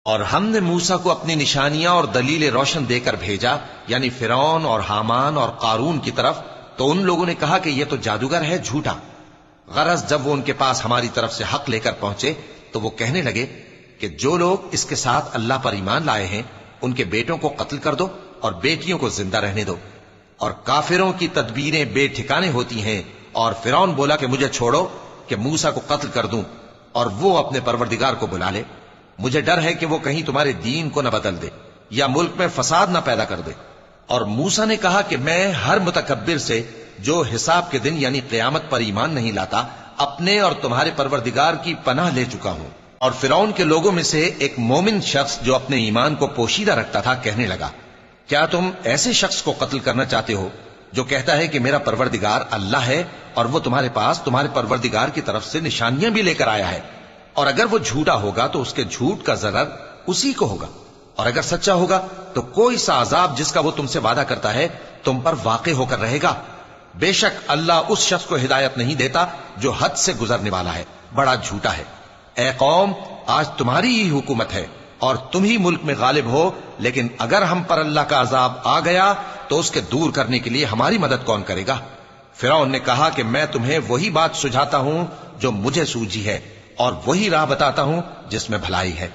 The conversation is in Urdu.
اور ہم نے موسیٰ کو اپنی نشانیاں اور دلیل روشن دے کر بھیجا، یعنی فرعون اور حامان اور قارون کی طرف، تو ان لوگوں نے کہا کہ یہ تو جادوگر ہے، جھوٹا۔ غرض جب وہ ان کے پاس ہماری طرف سے حق لے کر پہنچے تو وہ کہنے لگے کہ جو لوگ اس کے ساتھ اللہ پر ایمان لائے ہیں ان کے بیٹوں کو قتل کر دو اور بیٹیوں کو زندہ رہنے دو۔ اور کافروں کی تدبیریں بے ٹھکانے ہوتی ہیں۔ اور فرعون بولا کہ مجھے چھوڑو کہ موسیٰ کو قتل کر دوں اور وہ اپنے پروردگار کو بلا لے، مجھے ڈر ہے کہ وہ کہیں تمہارے دین کو نہ بدل دے یا ملک میں فساد نہ پیدا کر دے۔ اور موسیٰ نے کہا کہ میں ہر متکبر سے جو حساب کے دن یعنی قیامت پر ایمان نہیں لاتا اپنے اور تمہارے پروردگار کی پناہ لے چکا ہوں۔ اور فرعون کے لوگوں میں سے ایک مومن شخص جو اپنے ایمان کو پوشیدہ رکھتا تھا کہنے لگا، کیا تم ایسے شخص کو قتل کرنا چاہتے ہو جو کہتا ہے کہ میرا پروردگار اللہ ہے اور وہ تمہارے پاس تمہارے پروردگار کی طرف سے نشانیاں بھی لے کر آیا ہے؟ اور اگر وہ جھوٹا ہوگا تو اس کے جھوٹ کا ضرر اسی کو ہوگا، اور اگر سچا ہوگا تو کوئی سا عذاب جس کا وہ تم سے وعدہ کرتا ہے تم پر واقع ہو کر رہے گا۔ بے شک اللہ اس شخص کو ہدایت نہیں دیتا جو حد سے گزرنے والا ہے، بڑا جھوٹا ہے۔ اے قوم، آج تمہاری ہی حکومت ہے اور تم ہی ملک میں غالب ہو، لیکن اگر ہم پر اللہ کا عذاب آ گیا تو اس کے دور کرنے کے لیے ہماری مدد کون کرے گا؟ فرعون نے کہا کہ میں تمہیں وہی بات سجھاتا ہوں جو مجھے سوجھی ہے اور وہی راہ بتاتا ہوں جس میں بھلائی ہے۔